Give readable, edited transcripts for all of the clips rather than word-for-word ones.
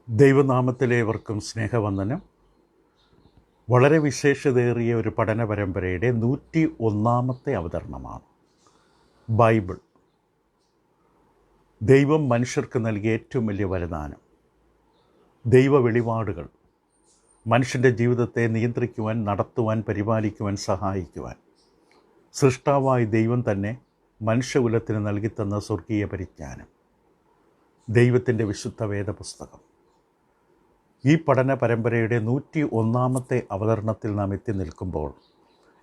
ദൈവനാമത്തിലേവർക്കും സ്നേഹവന്ദനം. വളരെ വിശേഷതയേറിയ ഒരു പഠന പരമ്പരയുടെ 101 അവതരണമാണ് ബൈബിൾ. ദൈവം മനുഷ്യർക്ക് നൽകിയ ഏറ്റവും വലിയ വരദാനം. ദൈവ വെളിപാടുകൾ മനുഷ്യൻ്റെ ജീവിതത്തെ നിയന്ത്രിക്കുവാൻ, നടത്തുവാൻ, പരിപാലിക്കുവാൻ, സഹായിക്കുവാൻ സൃഷ്ടാവായ ദൈവം തന്നെ മനുഷ്യകുലത്തിന് നൽകിത്തന്ന സ്വർഗീയ പരിജ്ഞാനം, ദൈവത്തിൻ്റെ വിശുദ്ധ വേദപുസ്തകം. ഈ പഠന പരമ്പരയുടെ 101 അവതരണത്തിൽ നാം എത്തി നിൽക്കുമ്പോൾ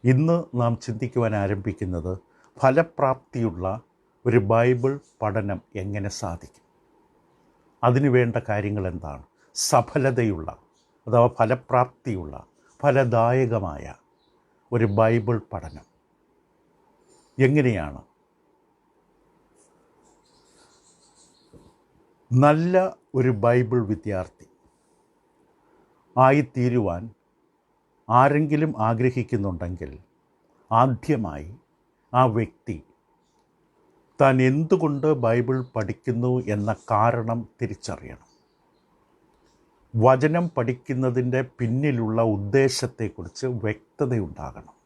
ഇന്ന് നാം ചിന്തിക്കുവാൻ ആരംഭിക്കുന്നത് ഫലപ്രാപ്തിയുള്ള ഒരു ബൈബിൾ പഠനം എങ്ങനെ സാധിക്കും, അതിനു വേണ്ട കാര്യങ്ങൾ എന്താണ്, സഫലതയുള്ള അഥവാ ഫലപ്രാപ്തിയുള്ള ഫലദായകമായ ഒരു ബൈബിൾ പഠനം എങ്ങനെയാണ്. നല്ല ഒരു ബൈബിൾ വിദ്യാർത്ഥി ആയിത്തീരുവാൻ ആരെങ്കിലും ആഗ്രഹിക്കുന്നുണ്ടെങ്കിൽ ആദ്യമായി ആ വ്യക്തി താൻ എന്തുകൊണ്ട് ബൈബിൾ പഠിക്കുന്നു എന്ന കാരണം തിരിച്ചറിയണം. വചനം പഠിക്കുന്നതിൻ്റെ പിന്നിലുള്ള ഉദ്ദേശത്തെക്കുറിച്ച് വ്യക്തതയുണ്ടാകണം.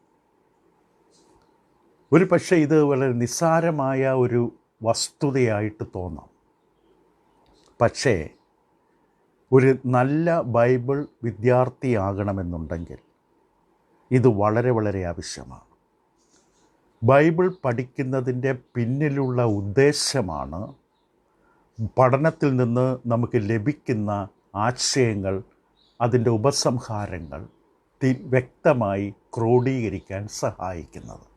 ഒരു പക്ഷേ ഇത് വളരെ നിസ്സാരമായ ഒരു വസ്തുതയായിട്ട് തോന്നാം. പക്ഷേ ഒരു നല്ല ബൈബിൾ വിദ്യാർത്ഥിയാകണമെന്നുണ്ടെങ്കിൽ ഇത് വളരെ വളരെ ആവശ്യമാണ്. ബൈബിൾ പഠിക്കുന്നതിൻ്റെ പിന്നിലുള്ള ഉദ്ദേശമാണ് പഠനത്തിൽ നിന്ന് നമുക്ക് ലഭിക്കുന്ന ആശയങ്ങൾ, അതിൻ്റെ ഉപസംഹാരങ്ങൾ വ്യക്തമായി ക്രോഡീകരിക്കാൻ സഹായിക്കുന്നത്.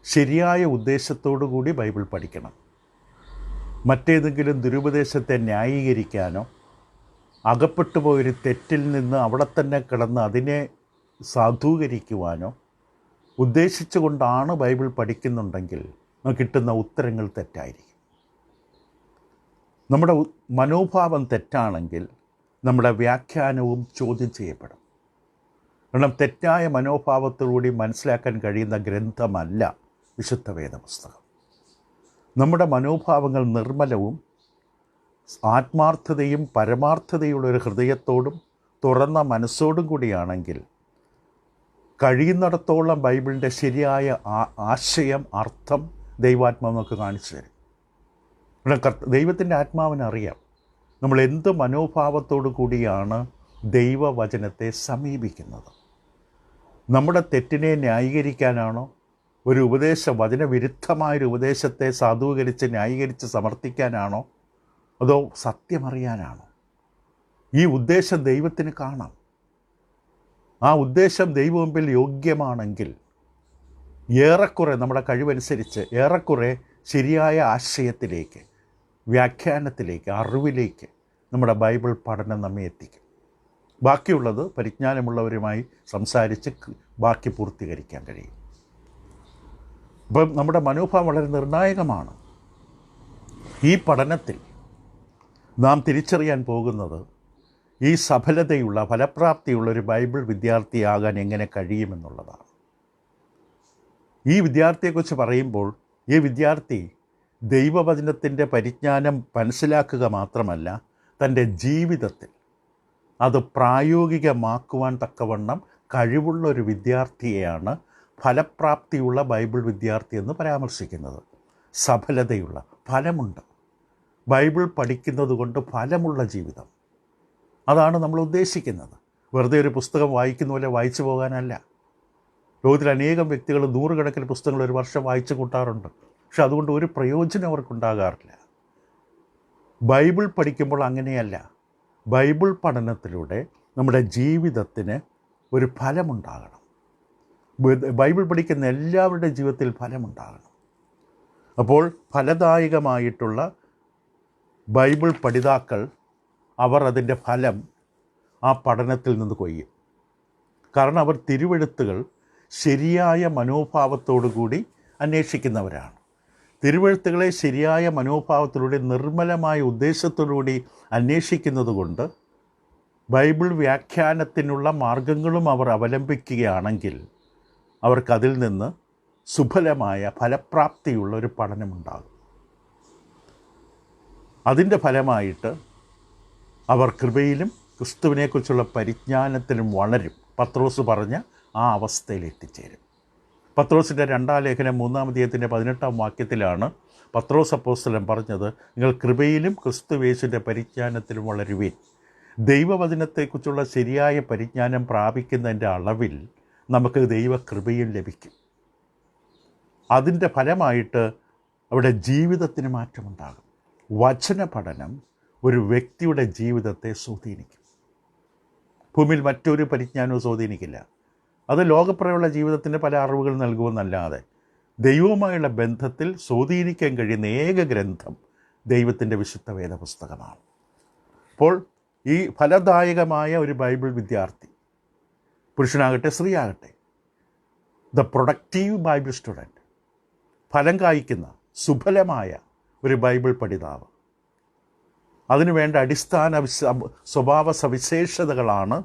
ശരിയായ ഉദ്ദേശത്തോടു കൂടി ബൈബിൾ പഠിക്കണം. മറ്റേതെങ്കിലും ദുരുപദേശത്തെ ന്യായീകരിക്കാനോ അകപ്പെട്ടു പോയൊരു തെറ്റിൽ നിന്ന് അവിടെ തന്നെ കിടന്ന് അതിനെ സാധൂകരിക്കുവാനോ ഉദ്ദേശിച്ചുകൊണ്ടാണ് ബൈബിൾ പഠിക്കുന്നുണ്ടെങ്കിൽ നമുക്ക് കിട്ടുന്ന ഉത്തരങ്ങൾ തെറ്റായിരിക്കും. നമ്മുടെ മനോഭാവം തെറ്റാണെങ്കിൽ നമ്മുടെ വ്യാഖ്യാനവും ചോദ്യം ചെയ്യപ്പെടും. കാരണം തെറ്റായ മനോഭാവത്തോടുകൂടി മനസ്സിലാക്കാൻ കഴിയുന്ന ഗ്രന്ഥമല്ല വിശുദ്ധ വേദപുസ്തകം. നമ്മുടെ മനോഭാവങ്ങൾ നിർമ്മലവും ആത്മാർത്ഥതയും പരമാർത്ഥതയുള്ളൊരു ഹൃദയത്തോടും തുറന്ന മനസ്സോടും കൂടിയാണെങ്കിൽ കഴിയുന്നിടത്തോളം ബൈബിളിൻ്റെ ശരിയായ ആശയം, അർത്ഥം ദൈവാത്മാവ് നമുക്ക് കാണിച്ചു തരും. ദൈവത്തിൻ്റെ ആത്മാവിനറിയാം നമ്മൾ എന്ത് മനോഭാവത്തോടു കൂടിയാണ് ദൈവവചനത്തെ സമീപിക്കുന്നത്. നമ്മുടെ തെറ്റിനെ ന്യായീകരിക്കാനാണോ, ഒരു വചനവിരുദ്ധമായൊരു ഉപദേശത്തെ സാധൂകരിച്ച് ന്യായീകരിച്ച് സമർത്ഥിക്കാനാണോ, അതോ സത്യമറിയാനാണോ? ഈ ഉദ്ദേശം ദൈവത്തിന് കാണാം. ആ ഉദ്ദേശം ദൈവമുമ്പിൽ യോഗ്യമാണെങ്കിൽ ഏറെക്കുറെ നമ്മുടെ കഴിവനുസരിച്ച് ഏറെക്കുറെ ശരിയായ ആശയത്തിലേക്ക്, വ്യാഖ്യാനത്തിലേക്ക്, അറിവിലേക്ക് നമ്മുടെ ബൈബിൾ പഠനം നമ്മെ എത്തിക്കും. ബാക്കിയുള്ളത് പരിജ്ഞാനമുള്ളവരുമായി സംസാരിച്ച് ബാക്കി പൂർത്തീകരിക്കാൻ കഴിയും. അപ്പം നമ്മുടെ മനോഭാവം വളരെ നിർണായകമാണ്. ഈ പഠനത്തിൽ നാം തിരിച്ചറിയാൻ പോകുന്നത് ഈ സഫലതയുള്ള ഫലപ്രാപ്തിയുള്ള ഒരു ബൈബിൾ വിദ്യാർത്ഥിയാകാൻ എങ്ങനെ കഴിയുമെന്നുള്ളതാണ്. ഈ വിദ്യാർത്ഥിയെക്കുറിച്ച് പറയുമ്പോൾ ഈ വിദ്യാർത്ഥി ദൈവവചനത്തിൻ്റെ പരിജ്ഞാനം മനസ്സിലാക്കുക മാത്രമല്ല, തൻ്റെ ജീവിതത്തിൽ അത് പ്രായോഗികമാക്കുവാൻ തക്കവണ്ണം കഴിവുള്ള ഒരു വിദ്യാർത്ഥിയെയാണ് ഫലപ്രാപ്തിയുള്ള ബൈബിൾ വിദ്യാർത്ഥി എന്ന് പരാമർശിക്കുന്നത്. സഫലതയുള്ള, ഫലമുണ്ട്. ബൈബിൾ പഠിക്കുന്നത് കൊണ്ട് ഫലമുള്ള ജീവിതം, അതാണ് നമ്മൾ ഉദ്ദേശിക്കുന്നത്. വെറുതെ ഒരു പുസ്തകം വായിക്കുന്ന പോലെ വായിച്ചു പോകാനല്ല. ലോകത്തിൽ അനേകം വ്യക്തികൾ നൂറുകണക്കിന് പുസ്തകങ്ങൾ ഒരു വർഷം വായിച്ചു കൂട്ടാറുണ്ട്. പക്ഷെ അതുകൊണ്ട് ഒരു പ്രയോജനം അവർക്കുണ്ടാകാറില്ല. ബൈബിൾ പഠിക്കുമ്പോൾ അങ്ങനെയല്ല. ബൈബിൾ പഠനത്തിലൂടെ നമ്മുടെ ജീവിതത്തിന് ഒരു ഫലമുണ്ടാകണം. ബൈബിൾ പഠിക്കുന്ന എല്ലാവരുടെ ജീവിതത്തിൽ ഫലമുണ്ടാകണം. അപ്പോൾ ഫലദായകമായിട്ടുള്ള ബൈബിൾ പഠിതാക്കൾ അവർ അതിൻ്റെ ഫലം ആ പഠനത്തിൽ നിന്ന് കൊയ്യും. കാരണം അവർ തിരുവെഴുത്തുകൾ ശരിയായ മനോഭാവത്തോടു കൂടി അന്വേഷിക്കുന്നവരാണ്. തിരുവെഴുത്തുകളെ ശരിയായ മനോഭാവത്തിലൂടെ നിർമ്മലമായ ഉദ്ദേശത്തോടുകൂടി അന്വേഷിക്കുന്നത് കൊണ്ട് ബൈബിൾ വ്യാഖ്യാനത്തിനുള്ള മാർഗങ്ങളും അവർ അവലംബിക്കുകയാണെങ്കിൽ അവർക്കതിൽ നിന്ന് സുഫലമായ ഫലപ്രാപ്തിയുള്ള ഒരു പഠനമുണ്ടാകും. അതിൻ്റെ ഫലമായിട്ട് അവർ കൃപയിലും ക്രിസ്തുവിനെക്കുറിച്ചുള്ള പരിജ്ഞാനത്തിലും വളരും. പത്രോസ് പറഞ്ഞ ആ അവസ്ഥയിൽ എത്തിച്ചേരും. പത്രോസിൻ്റെ 2-ാം ലേഖനം 3-ാം അധ്യായത്തിൻ്റെ 18-ാം വാക്യത്തിലാണ് പത്രോസ് അപ്പോസ്തലൻ പറഞ്ഞത്, നിങ്ങൾ കൃപയിലും ക്രിസ്തുയേശുവിൻ്റെ പരിജ്ഞാനത്തിലും വളരുവിൻ. ദൈവവചനത്തെക്കുറിച്ചുള്ള ശരിയായ പരിജ്ഞാനം പ്രാപിക്കുന്നതിൻ്റെ അളവിൽ നമുക്ക് ദൈവകൃപയും ലഭിക്കും. അതിൻ്റെ ഫലമായിട്ട് അവിടെ ജീവിതത്തിന് മാറ്റമുണ്ടാകും. വചന പഠനം ഒരു വ്യക്തിയുടെ ജീവിതത്തെ സ്വാധീനിക്കും. ഭൂമിയിൽ മറ്റൊരു പരിജ്ഞാനവും സ്വാധീനിക്കില്ല. അത് ലോകപ്രയുള്ള ജീവിതത്തിന് പല അറിവുകൾ നൽകുമെന്നല്ലാതെ ദൈവവുമായുള്ള ബന്ധത്തിൽ സ്വാധീനിക്കാൻ കഴിയുന്ന ഏക ഗ്രന്ഥം ദൈവത്തിൻ്റെ വിശുദ്ധ വേദപുസ്തകമാണ്. അപ്പോൾ ഈ ഫലദായകമായ ഒരു ബൈബിൾ വിദ്യാർത്ഥി, പുരുഷനാകട്ടെ സ്ത്രീയാകട്ടെ, ദ പ്രൊഡക്റ്റീവ് ബൈബിൾ സ്റ്റുഡൻറ്റ്, ഫലം കായ്ക്കുന്ന സുഫലമായ ഒരു ബൈബിൾ പഠിതാവ്, അതിനുവേണ്ട അടിസ്ഥാന സ്വഭാവ സവിശേഷതകളാണ്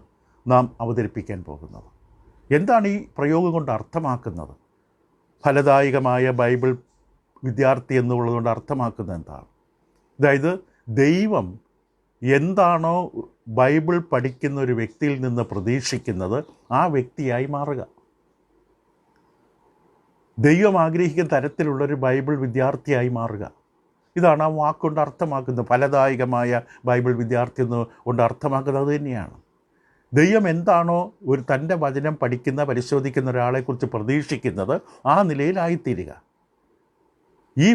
നാം അവതരിപ്പിക്കാൻ പോകുന്നത്. എന്താണ് ഈ പ്രയോഗം കൊണ്ട് അർത്ഥമാക്കുന്നത്? ഫലദായകമായ ബൈബിൾ വിദ്യാർത്ഥി എന്നുള്ളതുകൊണ്ട് അർത്ഥമാക്കുന്നത് എന്താണ്? അതായത് ദൈവം എന്താണോ ബൈബിൾ പഠിക്കുന്ന ഒരു വ്യക്തിയിൽ നിന്ന് പ്രതീക്ഷിക്കുന്നത് ആ വ്യക്തിയായി മാറുക. ദൈവം ആഗ്രഹിക്കുന്ന തരത്തിലുള്ളൊരു ബൈബിൾ വിദ്യാർത്ഥിയായി മാറുക. ഇതാണ് ആ വാക്കുകൊണ്ട് അർത്ഥമാക്കുന്നത്. ഫലദായകമായ ബൈബിൾ വിദ്യാർത്ഥി കൊണ്ട് അർത്ഥമാക്കുന്നത് അത് തന്നെയാണ്. ദൈവം എന്താണോ തൻ്റെ വചനം പഠിക്കുന്ന പരിശോധിക്കുന്ന ഒരാളെക്കുറിച്ച് പ്രതീക്ഷിക്കുന്നത് ആ നിലയിലായിത്തീരുക. ഈ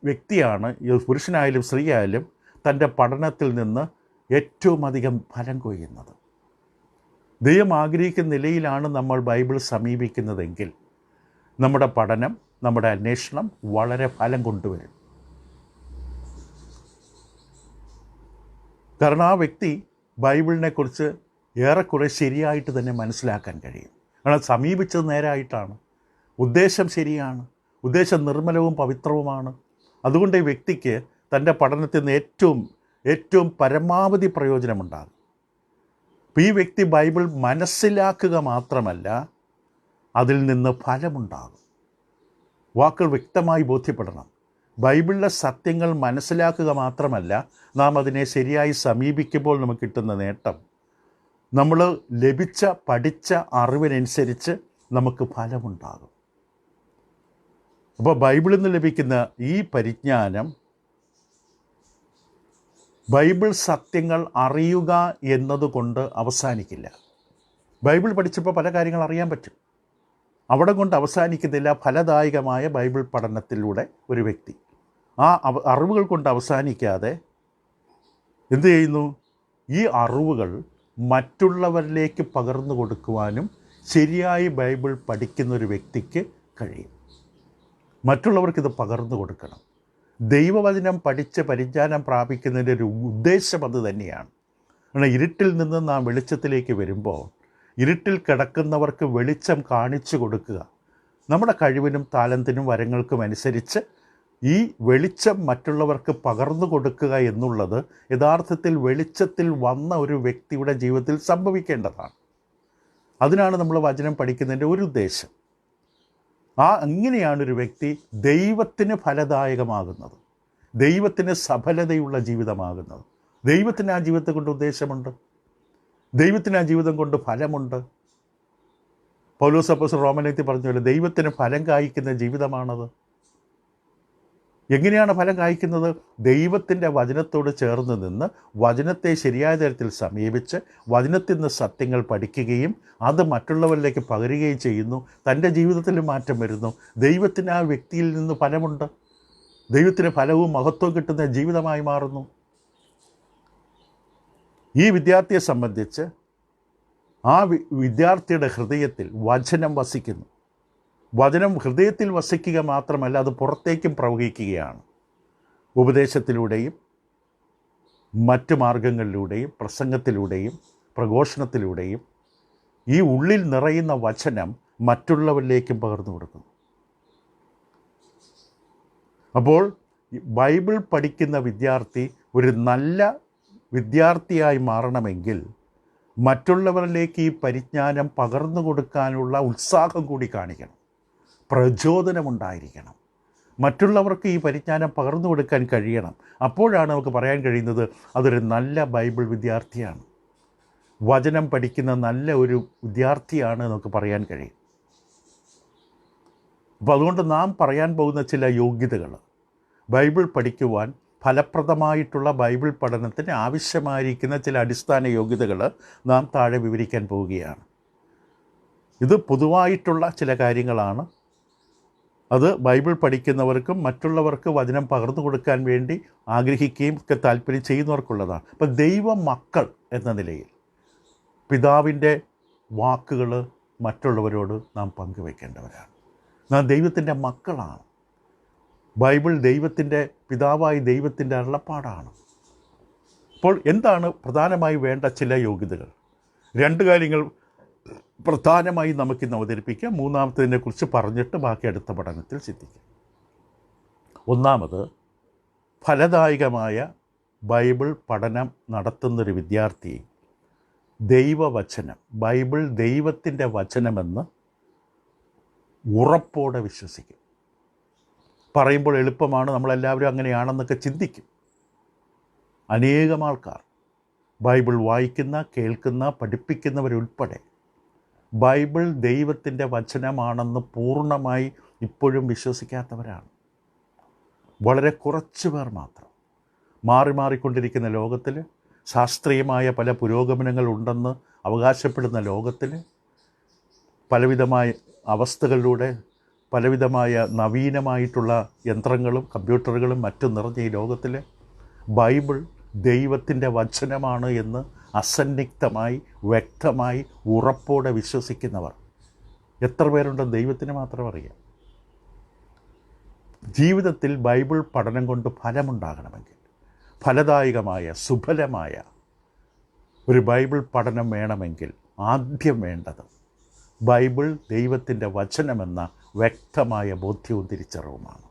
വ്യക്തിയാണ്, പുരുഷനായാലും സ്ത്രീയായാലും, തൻ്റെ പഠനത്തിൽ നിന്ന് ഏറ്റവും അധികം ഫലം കൊയ്യുന്നത്. ദൈവം ആഗ്രഹിക്കുന്ന നിലയിലാണ് നമ്മൾ ബൈബിൾ സമീപിക്കുന്നതെങ്കിൽ നമ്മുടെ പഠനം, നമ്മുടെ അന്വേഷണം വളരെ ഫലം കൊണ്ടുവരും. കാരണം ആ വ്യക്തി ബൈബിളിനെക്കുറിച്ച് ഏറെക്കുറെ ശരിയായിട്ട് തന്നെ മനസ്സിലാക്കാൻ കഴിയും. കാരണം സമീപിച്ചത് നേരായിട്ടാണ്, ഉദ്ദേശം ശരിയാണ്, ഉദ്ദേശം നിർമ്മലവും പവിത്രവുമാണ്. അതുകൊണ്ട് ഈ വ്യക്തിക്ക് തൻ്റെ പഠനത്തിൽ നിന്ന് ഏറ്റവും പരമാവധി പ്രയോജനമുണ്ടാകും. അപ്പോൾ ഈ വ്യക്തി ബൈബിൾ മനസ്സിലാക്കുക മാത്രമല്ല, അതിൽ നിന്ന് ഫലമുണ്ടാകും. വാക്കുകൾ വ്യക്തമായി ബോധ്യപ്പെടണം. ബൈബിളിലെ സത്യങ്ങൾ മനസ്സിലാക്കുക മാത്രമല്ല, നാം അതിനെ ശരിയായി സമീപിക്കുമ്പോൾ നമുക്ക് കിട്ടുന്ന നേട്ടം, നമ്മൾ പഠിച്ച അറിവിനനുസരിച്ച് നമുക്ക് ഫലമുണ്ടാകും. അപ്പോൾ ബൈബിളിൽ നിന്ന് ലഭിക്കുന്ന ഈ പരിജ്ഞാനം ബൈബിൾ സത്യങ്ങൾ അറിയുക എന്നതുകൊണ്ട് അവസാനിക്കില്ല. ബൈബിൾ പഠിച്ചപ്പോൾ പല കാര്യങ്ങൾ അറിയാൻ പറ്റും. അവിടെ കൊണ്ട് അവസാനിക്കുന്നില്ല. ഫലദായകമായ ബൈബിൾ പഠനത്തിലൂടെ ഒരു വ്യക്തി ആ അറിവുകൾ കൊണ്ട് അവസാനിക്കാതെ എന്തു ചെയ്യുന്നു? ഈ അറിവുകൾ മറ്റുള്ളവരിലേക്ക് പകർന്നു കൊടുക്കുവാനും ശരിയായി ബൈബിൾ പഠിക്കുന്ന ഒരു വ്യക്തിക്ക് കഴിയും. മറ്റുള്ളവർക്കിത് പകർന്നു കൊടുക്കണം. ദൈവവചനം പഠിച്ച് പരിജ്ഞാനം പ്രാപിക്കുന്നതിൻ്റെ ഒരു ഉദ്ദേശം അത് തന്നെയാണ്. കാരണം ഇരുട്ടിൽ നിന്ന് നാം വെളിച്ചത്തിലേക്ക് വരുമ്പോൾ ഇരുട്ടിൽ കിടക്കുന്നവർക്ക് വെളിച്ചം കാണിച്ചു കൊടുക്കുക. നമ്മുടെ കഴിവിനും താലന്തിനും വരങ്ങൾക്കും അനുസരിച്ച് ഈ വെളിച്ചം മറ്റുള്ളവർക്ക് പകർന്നു കൊടുക്കുക എന്നുള്ളത് യഥാർത്ഥത്തിൽ വെളിച്ചത്തിൽ വന്ന ഒരു വ്യക്തിയുടെ ജീവിതത്തിൽ സംഭവിക്കേണ്ടതാണ്. അതിനാണ് നമ്മൾ വചനം പഠിക്കുന്നതിൻ്റെ ഒരു ഉദ്ദേശം. അങ്ങനെയാണ് ഒരു വ്യക്തി ദൈവത്തിന് ഫലദായകമാകുന്നത്, ദൈവത്തിന് സഫലതയുള്ള ജീവിതമാകുന്നത്. ദൈവത്തിന് ആ ജീവിതത്തെ കൊണ്ട് ഉദ്ദേശമുണ്ട്, ദൈവത്തിന് ആ ജീവിതം കൊണ്ട് ഫലമുണ്ട്. പൗലോസ് അപ്പോസ്തലൻ റോമലേഖനത്തിൽ പറഞ്ഞ പോലെ ദൈവത്തിന് ഫലം കായ്ക്കുന്ന ജീവിതമാണത്. എങ്ങനെയാണ് ഫലം കായ്ക്കുന്നത്? ദൈവത്തിൻ്റെ വചനത്തോട് ചേർന്ന് നിന്ന് വചനത്തെ ശരിയായ തരത്തിൽ സമീപിച്ച് വചനത്തിൽ നിന്ന് സത്യങ്ങൾ പഠിക്കുകയും അത് മറ്റുള്ളവരിലേക്ക് പകരുകയും ചെയ്യുന്നു. തൻ്റെ ജീവിതത്തിൽ മാറ്റം വരുന്നു. ദൈവത്തിന് ആ വ്യക്തിയിൽ നിന്ന് ഫലമുണ്ട്. ദൈവത്തിന് ഫലവും മഹത്വവും കിട്ടുന്ന ജീവിതമായി മാറുന്നു. ഈ വിദ്യാർത്ഥിയെ സംബന്ധിച്ച് ആ വിദ്യാർത്ഥിയുടെ ഹൃദയത്തിൽ വചനം വസിക്കുന്നു. വചനം ഹൃദയത്തിൽ വസിക്കുക മാത്രമല്ല, അത് പുറത്തേക്കും പ്രവഹിക്കുകയാണ്. ഉപദേശത്തിലൂടെയും മറ്റു മാർഗങ്ങളിലൂടെയും പ്രസംഗത്തിലൂടെയും പ്രഘോഷണത്തിലൂടെയും ഈ ഉള്ളിൽ നിറയുന്ന വചനം മറ്റുള്ളവരിലേക്കും പകർന്നു കൊടുക്കുന്നു. അപ്പോൾ ബൈബിൾ പഠിക്കുന്ന വിദ്യാർത്ഥി ഒരു നല്ല വിദ്യാർത്ഥിയായി മാറണമെങ്കിൽ മറ്റുള്ളവരിലേക്ക് ഈ പരിജ്ഞാനം പകർന്നു കൊടുക്കാനുള്ള ഉത്സാഹം കൂടി കാണിക്കണം, പ്രചോദനമുണ്ടായിരിക്കണം. മറ്റുള്ളവർക്ക് ഈ പരിജ്ഞാനം പകർന്നു കൊടുക്കാൻ കഴിയണം. അപ്പോഴാണ് നമുക്ക് പറയാൻ കഴിയുന്നത് അതൊരു നല്ല ബൈബിൾ വിദ്യാർത്ഥിയാണ്, വചനം പഠിക്കുന്ന നല്ല ഒരു വിദ്യാർത്ഥിയാണ് നമുക്ക് പറയാൻ കഴിയും. അപ്പോൾ അതുകൊണ്ട് നാം പറയാൻ പോകുന്ന ചില യോഗ്യതകൾ, ബൈബിൾ പഠിക്കുവാൻ ഫലപ്രദമായിട്ടുള്ള ബൈബിൾ പഠനത്തിന് ആവശ്യമായിരിക്കുന്ന ചില അടിസ്ഥാന യോഗ്യതകൾ നാം താഴെ വിവരിക്കാൻ പോവുകയാണ്. ഇത് പൊതുവായിട്ടുള്ള ചില കാര്യങ്ങളാണ്. അത് ബൈബിൾ പഠിക്കുന്നവർക്കും മറ്റുള്ളവർക്ക് വചനം പകർന്നു കൊടുക്കാൻ വേണ്ടി ആഗ്രഹിക്കുകയും ഒക്കെ താല്പര്യം ചെയ്യുന്നവർക്കുള്ളതാണ്. അപ്പോൾ ദൈവ മക്കൾ എന്ന നിലയിൽ പിതാവിൻ്റെ വാക്കുകൾ മറ്റുള്ളവരോട് നാം പങ്കുവയ്ക്കേണ്ടവരാണ്. നാം ദൈവത്തിൻ്റെ മക്കളാണ്. ബൈബിൾ ദൈവത്തിൻ്റെ പിതാവായി ദൈവത്തിൻ്റെ അരുളപ്പാടാണ്. അപ്പോൾ എന്താണ് പ്രധാനമായി വേണ്ട ചില യോഗ്യതകൾ? രണ്ട് കാര്യങ്ങൾ പ്രധാനമായി നമുക്കിന്ന് അവതരിപ്പിക്കാം. മൂന്നാമത്തതിനെക്കുറിച്ച് പറഞ്ഞിട്ട് ബാക്കി അടുത്ത പഠനത്തിൽ ചിന്തിക്കാം. ഒന്നാമത്, ഫലദായകമായ ബൈബിൾ പഠനം നടത്തുന്നൊരു വിദ്യാർത്ഥി ദൈവവചനം, ബൈബിൾ ദൈവത്തിൻ്റെ വചനമെന്ന് ഉറപ്പോടെ വിശ്വസിക്കും. പറയുമ്പോൾ എളുപ്പമാണ്, നമ്മളെല്ലാവരും അങ്ങനെയാണെന്നൊക്കെ ചിന്തിക്കും. അനേകം ആൾക്കാർ ബൈബിൾ വായിക്കുന്ന, കേൾക്കുന്ന, പഠിപ്പിക്കുന്നവരുൾപ്പെടെ ബൈബിൾ ദൈവത്തിൻ്റെ വചനമാണെന്ന് പൂർണ്ണമായി ഇപ്പോഴും വിശ്വസിക്കാത്തവരാണ്. വളരെ കുറച്ച് പേർ മാത്രം. മാറിക്കൊണ്ടിരിക്കുന്ന ലോകത്തിൽ, ശാസ്ത്രീയമായ പല പുരോഗമനങ്ങൾ ഉണ്ടെന്ന് അവകാശപ്പെടുന്ന ലോകത്തിൽ, പലവിധമായ അവസ്ഥകളിലൂടെ പലവിധമായ നവീനമായിട്ടുള്ള യന്ത്രങ്ങളും കമ്പ്യൂട്ടറുകളും മറ്റും നിറഞ്ഞ ഈ ലോകത്തിൽ ബൈബിൾ ദൈവത്തിൻ്റെ വചനമാണ് എന്ന് അസന്നിഗ്ധമായി വ്യക്തമായി ഉറപ്പോടെ വിശ്വസിക്കുന്നവർ എത്ര പേരുണ്ടെന്ന് ദൈവത്തിന് മാത്രം അറിയാം. ജീവിതത്തിൽ ബൈബിൾ പഠനം കൊണ്ട് ഫലമുണ്ടാകണമെങ്കിൽ, ഫലദായകമായ സുഫലമായ ഒരു ബൈബിൾ പഠനം വേണമെങ്കിൽ ആദ്യം വേണ്ടത് ബൈബിൾ ദൈവത്തിൻ്റെ വചനമെന്ന വ്യക്തമായ ബോധ്യവും തിരിച്ചറിവുമാണ്.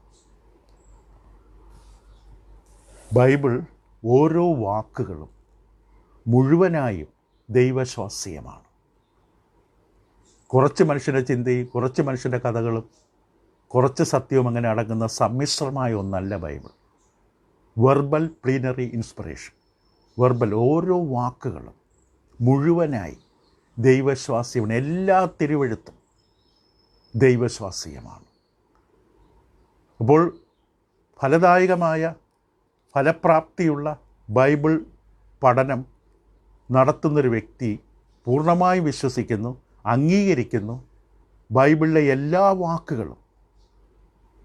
ബൈബിൾ ഓരോ വാക്കുകളും മുഴുവനായും ദൈവശ്വാസീയമാണ്. കുറച്ച് മനുഷ്യൻ്റെ ചിന്തയും കുറച്ച് മനുഷ്യൻ്റെ കഥകളും കുറച്ച് സത്യവും അങ്ങനെ അടങ്ങുന്ന സമ്മിശ്രമായ ഒന്നല്ല Bible. Verbal plenary inspiration, verbal ഓരോ വാക്കുകളും മുഴുവനായി ദൈവശ്വാസ്യമാണ്. എല്ലാ തിരുവെഴുത്തും ദൈവശ്വാസീയമാണ്. അപ്പോൾ ഫലദായകമായ ഫലപ്രാപ്തിയുള്ള ബൈബിൾ പഠനം നടത്തുന്നൊരു വ്യക്തി പൂർണ്ണമായി വിശ്വസിക്കുന്നു, അംഗീകരിക്കുന്നു, ബൈബിളിലെ എല്ലാ വാക്കുകളും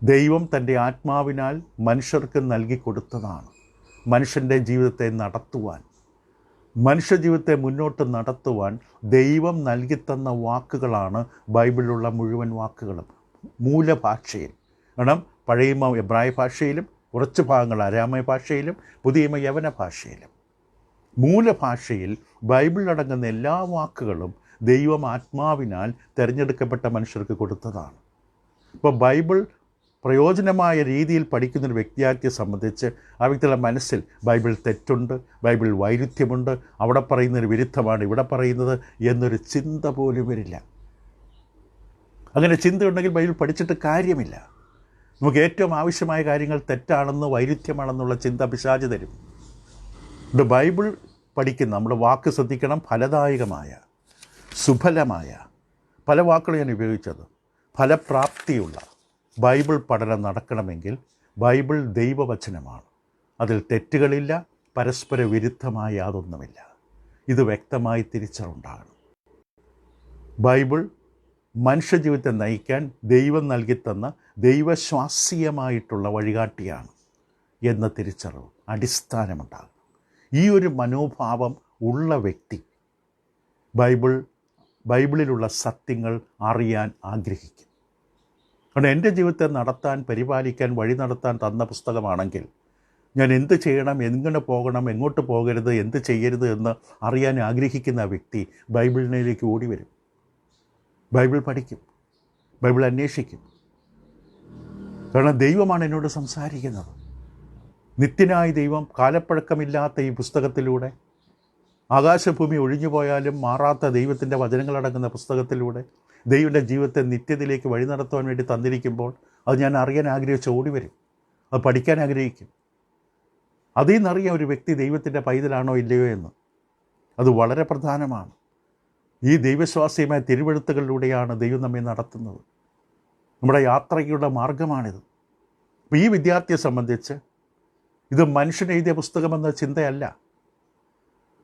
ദൈവം തൻ്റെ ആത്മാവിനാൽ മനുഷ്യർക്ക് നൽകിക്കൊടുത്തതാണ്. മനുഷ്യൻ്റെ ജീവിതത്തെ നടത്തുവാൻ, മനുഷ്യജീവിതത്തെ മുന്നോട്ട് നടത്തുവാൻ ദൈവം നൽകിത്തന്ന വാക്കുകളാണ് ബൈബിളിലുള്ള മുഴുവൻ വാക്കുകളും. മൂലഭാഷയിൽ, കാരണം പഴയ എബ്രായ ഭാഷയിലും കുറച്ച് ഭാഗങ്ങൾ അരാമയ ഭാഷയിലും പുതിയ യവന ഭാഷയിലും, മൂലഭാഷയിൽ ബൈബിളിലടങ്ങുന്ന എല്ലാ വാക്കുകളും ദൈവം ആത്മാവിനാൽ തിരഞ്ഞെടുക്കപ്പെട്ട മനുഷ്യർക്ക് കൊടുത്തതാണ്. അപ്പോൾ ബൈബിൾ പ്രയോജനമായ രീതിയിൽ പഠിക്കുന്നൊരു വ്യക്തിയെ സംബന്ധിച്ച് ആ വ്യക്തിയുടെ മനസ്സിൽ ബൈബിൾ തെറ്റുണ്ട്, ബൈബിൾ വൈരുദ്ധ്യമുണ്ട്, അവിടെ പറയുന്നൊരു വിരുദ്ധമാണ്, ഇവിടെ പറയുന്നത് എന്നൊരു ചിന്ത പോലും വരില്ല. അങ്ങനെ ചിന്തയുണ്ടെങ്കിൽ ബൈബിൾ പഠിച്ചിട്ട് കാര്യമില്ല. നമുക്ക് ഏറ്റവും ആവശ്യമായ കാര്യങ്ങൾ തെറ്റാണെന്ന്, വൈരുദ്ധ്യമാണെന്നുള്ള ചിന്ത പിശാച് തരും. ഇവിടെ ബൈബിൾ പഠിക്കുന്ന നമ്മുടെ വാക്ക് ശ്രദ്ധിക്കണം. ഫലദായകമായ, സുഫലമായ, പല വാക്കുകൾ ഞാൻ ഉപയോഗിച്ചത്, ഫലപ്രാപ്തിയുള്ള ബൈബിൾ പഠനം നടക്കണമെങ്കിൽ ബൈബിൾ ദൈവവചനമാണ്. അതിൽ തെറ്റുകളില്ല, പരസ്പര വിരുദ്ധമായ യാതൊന്നുമില്ല. ഇത് വ്യക്തമായി തിരിച്ചറിവുണ്ടാകണം. ബൈബിൾ മനുഷ്യജീവിതത്തെ നയിക്കാൻ ദൈവം നൽകിത്തന്ന ദൈവശ്വാസീയമായിട്ടുള്ള വഴികാട്ടിയാണ് എന്ന തിരിച്ചറിവ് അടിസ്ഥാനമുണ്ടാകും. ഈ ഒരു മനോഭാവം ഉള്ള വ്യക്തി ബൈബിളിലുള്ള സത്യങ്ങൾ അറിയാൻ ആഗ്രഹിക്കും. കാരണം എൻ്റെ ജീവിതത്തെ നടത്താൻ, പരിപാലിക്കാൻ, വഴി നടത്താൻ തന്ന പുസ്തകമാണെങ്കിൽ ഞാൻ എന്ത് ചെയ്യണം, എങ്ങനെ പോകണം, എങ്ങോട്ട് പോകരുത്, എന്ത് ചെയ്യരുത് എന്ന് അറിയാൻ ആഗ്രഹിക്കുന്ന വ്യക്തി ബൈബിളിലേക്ക് ഓടി വരും. ബൈബിൾ പഠിക്കും, ബൈബിൾ അന്വേഷിക്കും. കാരണം ദൈവമാണ് എന്നോട് സംസാരിക്കുന്നത്. നിത്യനായ ദൈവം കാലപ്പഴക്കമില്ലാത്ത ഈ പുസ്തകത്തിലൂടെ, ആകാശഭൂമി ഒഴിഞ്ഞു പോയാലും മാറാത്ത ദൈവത്തിൻ്റെ വചനങ്ങളടങ്ങുന്ന പുസ്തകത്തിലൂടെ ദൈവൻ്റെ ജീവിതത്തെ നിത്യതയിലേക്ക് വഴി നടത്തുവാൻ വേണ്ടി തന്നിരിക്കുമ്പോൾ അത് ഞാൻ അറിയാൻ ആഗ്രഹിച്ച് ഓടി വരും, അത് പഠിക്കാൻ ആഗ്രഹിക്കും. അതിൽ നിന്നറിയാം ഒരു വ്യക്തി ദൈവത്തിൻ്റെ പൈതലാണോ ഇല്ലയോ എന്ന്. അത് വളരെ പ്രധാനമാണ്. ഈ ദൈവശ്വാസിയമായ തിരുവെഴുത്തുകളിലൂടെയാണ് ദൈവം നമ്മെ നടത്തുന്നത്. നമ്മുടെ യാത്രയ്ക്കുള്ള മാർഗമാണിത്. അപ്പോൾ ഈ വിദ്യാർത്ഥിയെ സംബന്ധിച്ച് ഇത് മനുഷ്യൻ എഴുതിയ പുസ്തകമെന്ന ചിന്തയല്ല.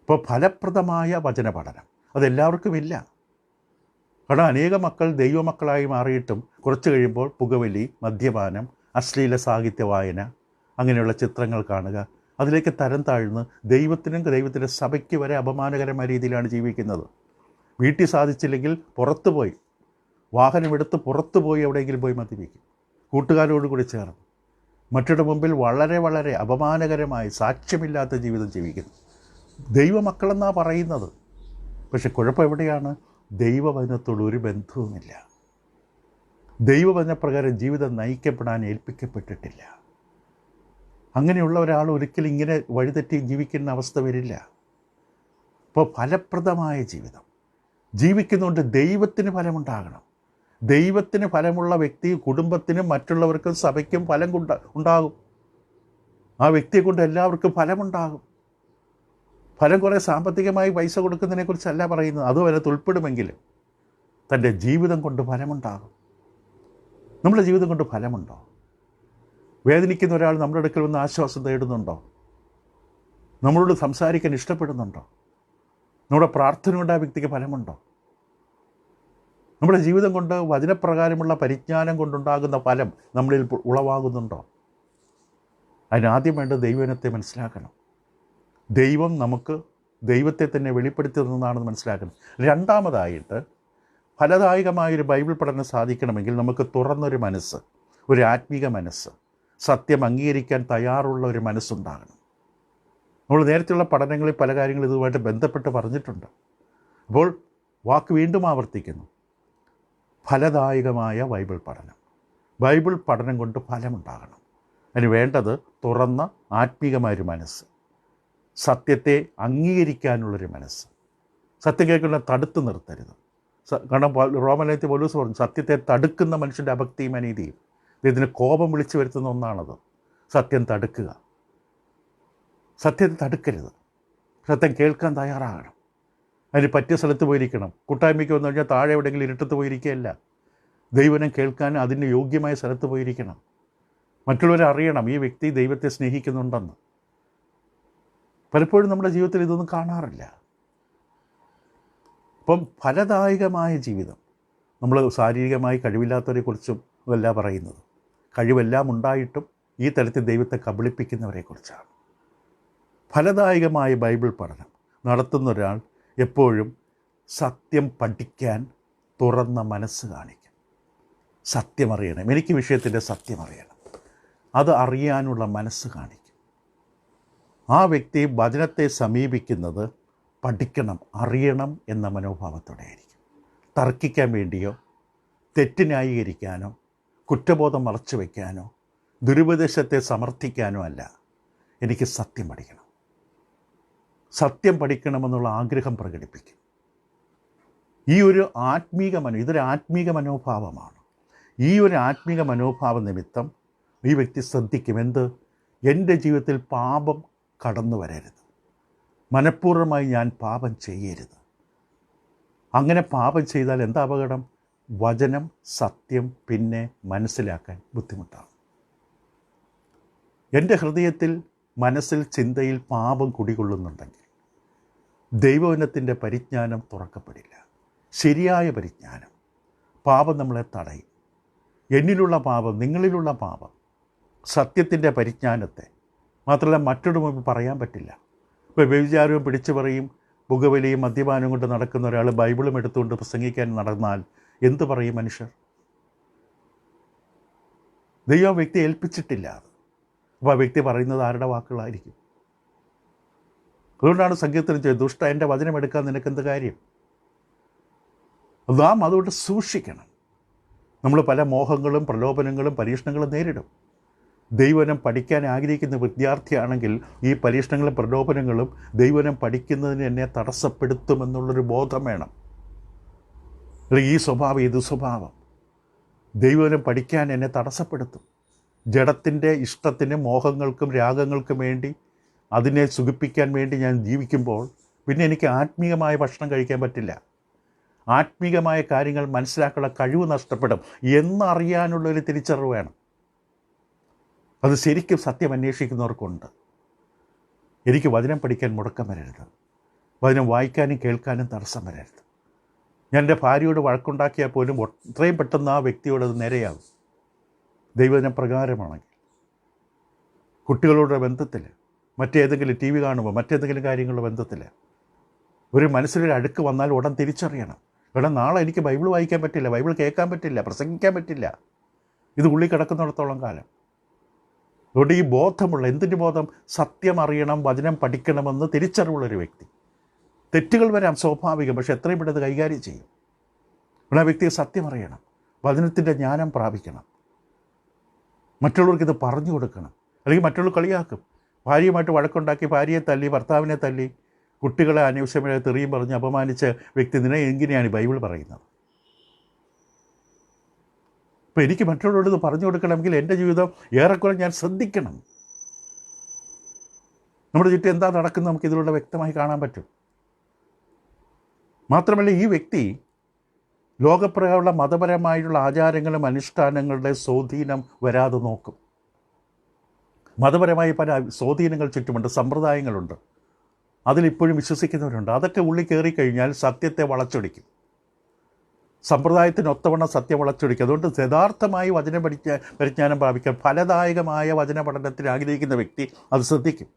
ഇപ്പോൾ ഫലപ്രദമായ വചന പഠനം അതെല്ലാവർക്കും ഇല്ല. കാരണം അനേക മക്കൾ ദൈവമക്കളായി മാറിയിട്ടും കുറച്ച് കഴിയുമ്പോൾ പുകവലി, മദ്യപാനം, അശ്ലീല സാഹിത്യ വായന, അങ്ങനെയുള്ള ചിത്രങ്ങൾ കാണുക, അതിലേക്ക് തരം താഴ്ന്ന് ദൈവത്തിനും ദൈവത്തിൻ്റെ സഭയ്ക്ക് വരെ അപമാനകരമായ രീതിയിലാണ് ജീവിക്കുന്നത്. വീട്ടിൽ സാധിച്ചില്ലെങ്കിൽ പുറത്തു പോയി, വാഹനമെടുത്ത് പുറത്തു പോയി എവിടെയെങ്കിലും പോയി മദ്യപിക്കും, കൂട്ടുകാരോട് കൂടി ചേർന്ന് മറ്റുടെ മുമ്പിൽ വളരെ വളരെ അപമാനകരമായി സാക്ഷ്യമില്ലാത്ത ജീവിതം ജീവിക്കുന്നു. ദൈവമക്കളെന്നാണ് പറയുന്നത്. പക്ഷെ കുഴപ്പം എവിടെയാണ്? ദൈവവചനത്തോട് ഒരു ബന്ധവുമില്ല. ദൈവവചനപ്രകാരം ജീവിതം നയിക്കപ്പെടാൻ ഏൽപ്പിക്കപ്പെട്ടിട്ടില്ല. അങ്ങനെയുള്ള ഒരാൾ ഒരിക്കലും ഇങ്ങനെ വഴിതെറ്റി ജീവിക്കുന്ന അവസ്ഥ വരില്ല. അപ്പോൾ ഫലപ്രദമായ ജീവിതം ജീവിക്കുന്നുണ്ട്. ദൈവത്തിന് ഫലമുണ്ടാകണം. ദൈവത്തിന് ഫലമുള്ള വ്യക്തി കുടുംബത്തിനും മറ്റുള്ളവർക്കും സഭയ്ക്കും ഫലം ഉണ്ടാകും. ആ വ്യക്തിയെ കൊണ്ട് എല്ലാവർക്കും ഫലമുണ്ടാകും. ഫലം കുറേ സാമ്പത്തികമായി പൈസ കൊടുക്കുന്നതിനെക്കുറിച്ചല്ല പറയുന്നത്, അതും അതിനകത്ത് ഉൾപ്പെടുമെങ്കിലും തൻ്റെ ജീവിതം കൊണ്ട് ഫലമുണ്ടാകും. നമ്മുടെ ജീവിതം കൊണ്ട് ഫലമുണ്ടോ? വേദനിക്കുന്ന ഒരാൾ നമ്മുടെ അടുക്കൽ വന്ന് ആശ്വാസം തേടുന്നുണ്ടോ? നമ്മളോട് സംസാരിക്കാൻ ഇഷ്ടപ്പെടുന്നുണ്ടോ? നമ്മുടെ പ്രാർത്ഥന കൊണ്ട് ആ വ്യക്തിക്ക് ഫലമുണ്ടോ? നമ്മുടെ ജീവിതം കൊണ്ട് വചനപ്രകാരമുള്ള പരിജ്ഞാനം കൊണ്ടുണ്ടാകുന്ന ഫലം നമ്മളിൽ ഉളവാകുന്നുണ്ടോ? അതിനാദ്യം വേണ്ടത് ദൈവജനത്തെ മനസ്സിലാക്കണം. ദൈവം നമുക്ക് ദൈവത്തെ തന്നെ വെളിപ്പെടുത്തി തന്നതാണെന്ന് മനസ്സിലാക്കണം. രണ്ടാമതായിട്ട് ഫലദായകമായൊരു ബൈബിൾ പഠനം സാധിക്കണമെങ്കിൽ നമുക്ക് തുറന്നൊരു മനസ്സ്, ഒരു ആത്മീക മനസ്സ്, സത്യം അംഗീകരിക്കാൻ തയ്യാറുള്ള ഒരു മനസ്സുണ്ടാകണം. നമ്മൾ നേരത്തെയുള്ള പഠനങ്ങളിൽ പല കാര്യങ്ങളും ഇതുമായിട്ട് ബന്ധപ്പെട്ട് പറഞ്ഞിട്ടുണ്ട്. അപ്പോൾ വാക്ക് വീണ്ടും ആവർത്തിക്കുന്നു, ഫലദായകമായ ബൈബിൾ പഠനം. ബൈബിൾ പഠനം കൊണ്ട് ഫലമുണ്ടാകണം. അതിന് വേണ്ടത് തുറന്ന ആത്മീകമായൊരു മനസ്സ്, സത്യത്തെ അംഗീകരിക്കാനുള്ളൊരു മനസ്സ്. സത്യം കേൾക്കുന്ന തടുത്ത് നിർത്തരുത്. കാരണം റോമലേഖനത്തിൽ പൗലോസ് പറഞ്ഞു, സത്യത്തെ തടുക്കുന്ന മനുഷ്യൻ്റെ അഭക്തിയും അനീതിയും. ഇതിന് കോപം വിളിച്ചു വരുത്തുന്ന ഒന്നാണത്. സത്യം തടുക്കുക. സത്യത്തെ തടുക്കരുത്. സത്യം കേൾക്കാൻ തയ്യാറാകണം. അതിന് പറ്റിയ സ്ഥലത്ത് പോയിരിക്കണം. കൂട്ടായ്മയ്ക്ക് വന്നു കഴിഞ്ഞാൽ താഴെ എവിടെയെങ്കിലും ഇരുട്ടത്ത് പോയിരിക്കുകയല്ല. ദൈവനം കേൾക്കാൻ അതിന് യോഗ്യമായ സ്ഥലത്ത് പോയിരിക്കണം. മറ്റുള്ളവരെ അറിയണം ഈ വ്യക്തി ദൈവത്തെ സ്നേഹിക്കുന്നുണ്ടെന്ന്. പലപ്പോഴും നമ്മുടെ ജീവിതത്തിൽ ഇതൊന്നും കാണാറില്ല. അപ്പം ഫലദായകമായ ജീവിതം, നമ്മൾ ശാരീരികമായി കഴിവില്ലാത്തവരെക്കുറിച്ചും അല്ല പറയുന്നത്. കഴിവെല്ലാം ഉണ്ടായിട്ടും ഈ തരത്തിൽ ദൈവത്തെ കബളിപ്പിക്കുന്നവരെക്കുറിച്ചാണ്. ഫലദായകമായ ബൈബിൾ പഠനം നടത്തുന്ന ഒരാൾ എപ്പോഴും സത്യം പഠിക്കാൻ തുറന്ന മനസ്സ് കാണിക്കും. സത്യമറിയണം, എനിക്ക് വിഷയത്തിൻ്റെ സത്യമറിയണം, അത് അറിയാനുള്ള മനസ്സ് കാണിക്കും. ആ വ്യക്തി വചനത്തെ സമീപിക്കുന്നത് പഠിക്കണം, അറിയണം എന്ന മനോഭാവത്തോടെ ആയിരിക്കും. തർക്കിക്കാൻ വേണ്ടിയോ തെറ്റ് ന്യായീകരിക്കാനോ കുറ്റബോധം മറച്ചു വയ്ക്കാനോ ദുരുപദേശത്തെ സമർത്ഥിക്കാനോ അല്ല. എനിക്ക് സത്യം പഠിക്കണം, സത്യം പഠിക്കണമെന്നുള്ള ആഗ്രഹം പ്രകടിപ്പിക്കും. ഈ ഒരു ഇതൊരു ആത്മീക മനോഭാവമാണ്. ഈ ഒരു ആത്മീക മനോഭാവ നിമിത്തം ഈ വ്യക്തി ശ്രദ്ധിക്കും, എന്ത്, എൻ്റെ ജീവിതത്തിൽ പാപം കടന്നു വരരുത്, മനഃപൂർവ്വമായി ഞാൻ പാപം ചെയ്യരുത്. അങ്ങനെ പാപം ചെയ്താൽ എന്താ അപകടം? വചനം, സത്യം പിന്നെ മനസ്സിലാക്കാൻ ബുദ്ധിമുട്ടാണ്. എൻ്റെ ഹൃദയത്തിൽ, മനസ്സിൽ, ചിന്തയിൽ പാപം കുടികൊള്ളുന്നുണ്ടെങ്കിൽ ദൈവവചനത്തിൻ്റെ പരിജ്ഞാനം തുറക്കപ്പെടില്ല. ശരിയായ പരിജ്ഞാനം. പാപം നമ്മളെ തടയും. എന്നിലുള്ള പാപം, നിങ്ങളിലുള്ള പാപം, സത്യത്തിൻ്റെ പരിജ്ഞാനത്തെ മാത്രമല്ല മറ്റൊരു മുമ്പ് പറയാൻ പറ്റില്ല. ഇപ്പോൾ വ്യഭിചാരവും പിടിച്ചു പറയും, പുകവലിയും മദ്യപാനവും കൊണ്ട് നടക്കുന്ന ഒരാൾ ബൈബിളും എടുത്തുകൊണ്ട് പ്രസംഗിക്കാൻ നടന്നാൽ എന്തു പറയും മനുഷ്യർ? ദൈവം വ്യക്തി ഏൽപ്പിച്ചിട്ടില്ല അത്. അപ്പോൾ ആ വ്യക്തി പറയുന്നത് ആരുടെ വാക്കുകളായിരിക്കും? അതുകൊണ്ടാണ് സങ്കീർത്തനം ചെയ്തത്, ദുഷ്ട എൻ്റെ വചനം എടുക്കാൻ നിനക്കെന്ത് കാര്യം? നാം അതുകൊണ്ട് സൂക്ഷിക്കണം. നമ്മൾ പല മോഹങ്ങളും പ്രലോഭനങ്ങളും പരീക്ഷണങ്ങളും നേരിടും. ദൈവനം പഠിക്കാൻ ആഗ്രഹിക്കുന്ന വിദ്യാർത്ഥിയാണെങ്കിൽ ഈ പരീക്ഷണങ്ങളും പ്രലോഭനങ്ങളും ദൈവനം പഠിക്കുന്നതിന് എന്നെ തടസ്സപ്പെടുത്തുമെന്നുള്ളൊരു ബോധം വേണം. അല്ലെങ്കിൽ ഈ സ്വഭാവം ഇത് സ്വഭാവം ദൈവവചനം പഠിക്കാൻ എന്നെ തടസ്സപ്പെടുത്തും. ജഡത്തിൻ്റെ ഇഷ്ടത്തിനും മോഹങ്ങൾക്കും രാഗങ്ങൾക്കും വേണ്ടി അതിനെ സുഖിപ്പിക്കാൻ വേണ്ടി ഞാൻ ജീവിക്കുമ്പോൾ പിന്നെ എനിക്ക് ആത്മീയമായ ഭക്ഷണം കഴിക്കാൻ പറ്റില്ല. ആത്മീയമായ കാര്യങ്ങൾ മനസ്സിലാക്കാനുള്ള കഴിവ് നഷ്ടപ്പെടും എന്നറിയാനുള്ളൊരു തിരിച്ചറിവ് വേണം. അത് ശരിക്കും സത്യം അന്വേഷിക്കുന്നവർക്കുണ്ട്. എനിക്ക് വചനം പഠിക്കാൻ മുടക്കം വരരുത്. വചനം വായിക്കാനും കേൾക്കാനും തടസ്സം വരരുത്. ഞാൻ എൻ്റെ ഭാര്യയോട് വഴക്കുണ്ടാക്കിയാൽ പോലും എത്രയും പെട്ടെന്ന് ആ വ്യക്തിയോട് അത് നേരെയാകും. ദൈവവചന പ്രകാരമാണെങ്കിൽ കുട്ടികളുടെ ബന്ധത്തിൽ, മറ്റേതെങ്കിലും TV കാണുമ്പോൾ, മറ്റേതെങ്കിലും കാര്യങ്ങളുടെ ബന്ധത്തിൽ ഒരു മനസ്സിലൊരു അടുക്ക് വന്നാൽ ഉടൻ തിരിച്ചറിയണം. കാരണം നാളെ എനിക്ക് ബൈബിൾ വായിക്കാൻ പറ്റില്ല, ബൈബിൾ കേൾക്കാൻ പറ്റില്ല, പ്രസംഗിക്കാൻ പറ്റില്ല. ഇത് ഉള്ളിൽ കിടക്കുന്നിടത്തോളം കാലം. അതുകൊണ്ട് ഈ ബോധമുള്ള, എന്തിൻ്റെ ബോധം? സത്യം അറിയണം, വചനം പഠിക്കണമെന്ന് തിരിച്ചറിവുള്ളൊരു വ്യക്തി. തെറ്റുകൾ വരാം, സ്വാഭാവികം. പക്ഷേ എത്രയും പെട്ടെന്ന് കൈകാര്യം ചെയ്യും. ആ വ്യക്തിയെ സത്യം അറിയണം, വചനത്തിൻ്റെ ജ്ഞാനം പ്രാപിക്കണം, മറ്റുള്ളവർക്കിത് പറഞ്ഞു കൊടുക്കണം. അല്ലെങ്കിൽ മറ്റുള്ളവർ കളിയാക്കും. ഭാര്യയുമായിട്ട് വഴക്കുണ്ടാക്കി ഭാര്യയെ തല്ലി, ഭർത്താവിനെ തല്ലി, കുട്ടികളെ അനാവശ്യമായ തെറിയും പറഞ്ഞ് അപമാനിച്ച വ്യക്തി നിന്നെ എങ്ങനെയാണ് ബൈബിൾ പറയുന്നത്? ഇപ്പോൾ എനിക്ക് മറ്റുള്ളവരോട് ഇത് പറഞ്ഞു കൊടുക്കണമെങ്കിൽ എൻ്റെ ജീവിതം ഏറെക്കുറെ ഞാൻ ശ്രദ്ധിക്കണം. നമ്മുടെ ചുറ്റും എന്താ നടക്കുന്നത് നമുക്ക് ഇതിലൂടെ വ്യക്തമായി കാണാൻ പറ്റും. മാത്രമല്ല, ഈ വ്യക്തി ലോകപ്രകാരമുള്ള മതപരമായിട്ടുള്ള ആചാരങ്ങളും അനുഷ്ഠാനങ്ങളുടെ സ്വാധീനം വരാതെ നോക്കും. മതപരമായി പല സ്വാധീനങ്ങൾ ചുറ്റുമുണ്ട്, സമ്പ്രദായങ്ങളുണ്ട്, അതിലിപ്പോഴും വിശ്വസിക്കുന്നവരുണ്ട്. അതൊക്കെ ഉള്ളിൽ കയറിക്കഴിഞ്ഞാൽ സത്യത്തെ വളച്ചൊടിക്കും. സമ്പ്രദായത്തിനൊത്തവണ്ണം സത്യം വളച്ചൊടിക്കും. അതുകൊണ്ട് യഥാർത്ഥമായി പരിജ്ഞാനം പ്രാപിക്കാൻ ഫലദായകമായ വചന പഠനത്തിന് ആഗ്രഹിക്കുന്ന വ്യക്തി അത് ശ്രദ്ധിക്കും.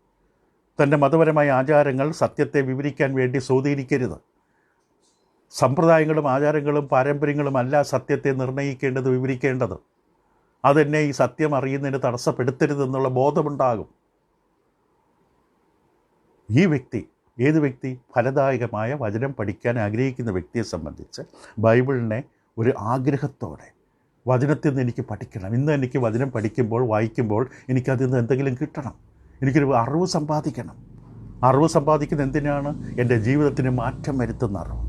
തൻ്റെ മതപരമായ ആചാരങ്ങൾ സത്യത്തെ വിവരിക്കാൻ വേണ്ടി സ്വാധീനിക്കരുത്. സമ്പ്രദായങ്ങളും ആചാരങ്ങളും പാരമ്പര്യങ്ങളും അല്ല സത്യത്തെ നിർണ്ണയിക്കേണ്ടത്, വിവരിക്കേണ്ടത്. അതെന്നെ ഈ സത്യം അറിയുന്നതിന് തടസ്സപ്പെടുത്തരുതെന്നുള്ള ബോധമുണ്ടാകും. ഈ വ്യക്തി, ഏത് വ്യക്തി? ഫലദായകമായ വചനം പഠിക്കാൻ ആഗ്രഹിക്കുന്ന വ്യക്തിയെ സംബന്ധിച്ച് ബൈബിളിനെ ഒരു ആഗ്രഹത്തോടെ, വചനത്തിൽ നിന്ന് എനിക്ക് പഠിക്കണം, ഇന്ന് എനിക്ക് വചനം പഠിക്കുമ്പോൾ, വായിക്കുമ്പോൾ എനിക്കതിൽ നിന്ന് എന്തെങ്കിലും കിട്ടണം, എനിക്കൊരു അറിവ് സമ്പാദിക്കണം. അറിവ് സമ്പാദിക്കുന്ന എന്തിനാണ്? എൻ്റെ ജീവിതത്തിന് മാറ്റം വരുത്തുന്ന അറിവ്,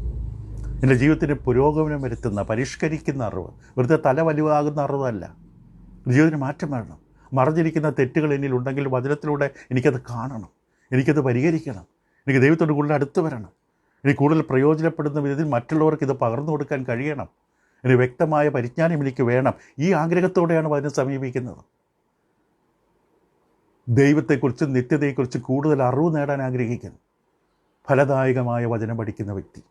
എൻ്റെ ജീവിതത്തിന് പുരോഗമനം വരുത്തുന്ന, പരിഷ്കരിക്കുന്ന അറിവ്, വെറുതെ തല വലുതാകുന്ന അറിവല്ല. ജീവിതത്തിന് മാറ്റം വരണം. മറഞ്ഞിരിക്കുന്ന തെറ്റുകൾ എന്നിലുണ്ടെങ്കിൽ വചനത്തിലൂടെ എനിക്കത് കാണണം, എനിക്കത് പരിഹരിക്കണം, എനിക്ക് ദൈവത്തോട് കൂടുതൽ അടുത്ത് വരണം, എനിക്ക് കൂടുതൽ പ്രയോജനപ്പെടുന്ന വിധത്തിൽ മറ്റുള്ളവർക്ക് ഇത് പകർന്നു കൊടുക്കാൻ കഴിയണം, എനിക്ക് വ്യക്തമായ പരിജ്ഞാനം എനിക്ക് വേണം. ഈ ആഗ്രഹത്തോടെയാണ് വചനം സമീപിക്കുന്നത്. ദൈവത്തെക്കുറിച്ചും നിത്യതയെക്കുറിച്ചും കൂടുതൽ അറിവ് നേടാൻ ആഗ്രഹിക്കുന്നു ഫലദായകമായ വചനം പഠിക്കുന്ന വ്യക്തി.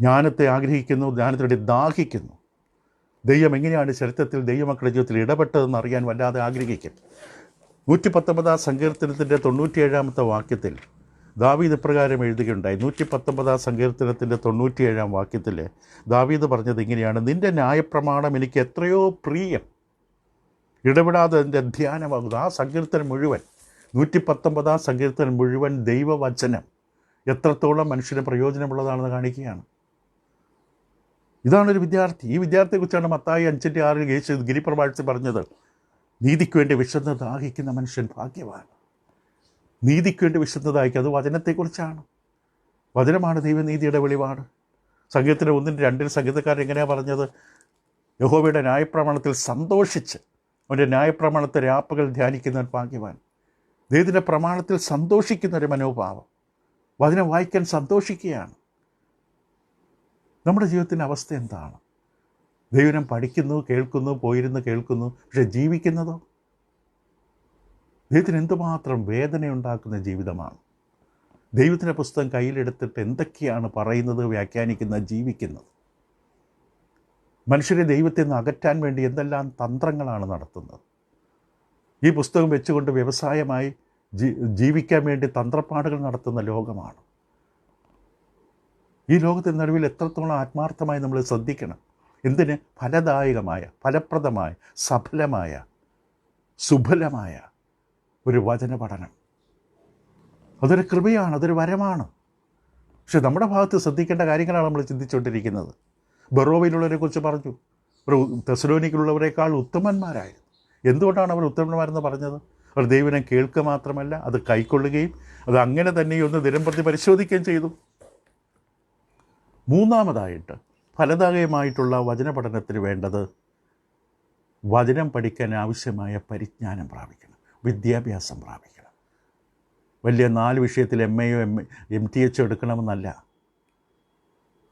ജ്ഞാനത്തെ ആഗ്രഹിക്കുന്നു, ജ്ഞാനത്തോടെ ദാഹിക്കുന്നു. ദൈവം എങ്ങനെയാണ് ചരിത്രത്തിൽ ദൈവമക്കളുടെ ജീവിതത്തിൽ ഇടപെട്ടതെന്ന് അറിയാൻ വല്ലാതെ ആഗ്രഹിക്കും. 119 സങ്കീർത്തനത്തിൻ്റെ 97 വാക്യത്തിൽ ദാവീദ് ഇപ്രകാരം എഴുതുകയുണ്ടായി. 119 സങ്കീർത്തനത്തിൻ്റെ 97 വാക്യത്തിൽ ദാവീദ് പറഞ്ഞത് ഇങ്ങനെയാണ്: നിൻ്റെ ന്യായപ്രമാണം എനിക്ക് എത്രയോ പ്രിയം, ഇടപെടാതെ എൻ്റെ ധ്യാനമാകുന്നു. ആ സങ്കീർത്തനം മുഴുവൻ, 119 സങ്കീർത്തനം മുഴുവൻ ദൈവവചനം എത്രത്തോളം മനുഷ്യന് പ്രയോജനമുള്ളതാണെന്ന് കാണിക്കുകയാണ്. ഇതാണൊരു വിദ്യാർത്ഥി. ഈ വിദ്യാർത്ഥിയെക്കുറിച്ചാണ് മത്തായി 5:6 യേശു ഗിരിപ്രഭാഷത്തിൽ പറഞ്ഞത്: നീതിക്ക് വേണ്ടി വിശന്ന് ദാഹിക്കുന്ന മനുഷ്യൻ ഭാഗ്യവാൻ. നീതിക്ക് വേണ്ടി വിശന്ന് ദാഹിക്കുക, അത് വചനത്തെക്കുറിച്ചാണ്. വചനമാണ് ദൈവനീതിയുടെ വെളിപാട്. സങ്കീർത്തനം 1-2 സംഗീതക്കാരൻ എങ്ങനെയാണ് പറഞ്ഞത്? യഹോവയുടെ ന്യായപ്രമാണത്തിൽ സന്തോഷിച്ച് അവൻ്റെ ന്യായപ്രമാണത്തെ രാപ്പകൽ ധ്യാനിക്കുന്നവൻ ഭാഗ്യവാൻ. ദൈവത്തിൻ്റെ പ്രമാണത്തിൽ സന്തോഷിക്കുന്നൊരു മനോഭാവം, വചനം വായിക്കാൻ സന്തോഷിക്കുകയാണ്. നമ്മുടെ ജീവിതത്തിൻ്റെ അവസ്ഥ എന്താണ്? ദൈവം പഠിക്കുന്നു, കേൾക്കുന്നു, പോയിരുന്ന് കേൾക്കുന്നു, പക്ഷെ ജീവിക്കുന്നതോ? ദൈവത്തിന് എന്തുമാത്രം വേദനയുണ്ടാക്കുന്ന ജീവിതമാണ്. ദൈവത്തിൻ്റെ പുസ്തകം കയ്യിലെടുത്തിട്ട് എന്തൊക്കെയാണ് പറയുന്നത്, വ്യാഖ്യാനിക്കുന്നത്, ജീവിക്കുന്നത്. മനുഷ്യരെ ദൈവത്തിൽ നിന്ന് അകറ്റാൻ വേണ്ടി എന്തെല്ലാം തന്ത്രങ്ങളാണ് നടത്തുന്നത്. ഈ പുസ്തകം വെച്ചുകൊണ്ട് വ്യവസായമായി ജീവിക്കാൻ വേണ്ടി തന്ത്രപ്പാടുകൾ നടത്തുന്ന ലോകമാണ്. ഈ ലോകത്തിൻ്റെ നടുവിൽ എത്രത്തോളം ആത്മാർത്ഥമായി നമ്മൾ ശ്രദ്ധിക്കണം. എന്തിന്? ഫലദായകമായ, ഫലപ്രദമായ, സഫലമായ, സുഫലമായ ഒരു വചന പഠനം. അതൊരു കൃപയാണ്, അതൊരു വരമാണ്. പക്ഷെ നമ്മുടെ ഭാഗത്ത് ശ്രദ്ധിക്കേണ്ട കാര്യങ്ങളാണ് നമ്മൾ ചിന്തിച്ചുകൊണ്ടിരിക്കുന്നത്. ബെറോവയിലുള്ളവരെ കുറിച്ച് പറഞ്ഞു, ഒരു തെസ്സലോനിക്കയിലുള്ളവരെക്കാൾ ഉത്തമന്മാരായിരുന്നു. എന്തുകൊണ്ടാണ് അവർ ഉത്തമന്മാരെന്ന് പറഞ്ഞത്? അവർ ദൈവനെ കേൾക്കുക മാത്രമല്ല, അത് കൈക്കൊള്ളുകയും അത് അങ്ങനെ തന്നെ ഒന്ന് ദിനംപ്രതി പരിശോധിക്കുകയും ചെയ്തു. മൂന്നാമതായിട്ട് ഫലദായകമായിട്ടുള്ള വചന പഠനത്തിന് വേണ്ടത് വചനം പഠിക്കാൻ ആവശ്യമായ പരിജ്ഞാനം പ്രാപിക്കണം, വിദ്യാഭ്യാസം പ്രാപിക്കണം. വലിയ 4 വിഷയത്തിൽ MAയോ MTHോ എടുക്കണമെന്നല്ല.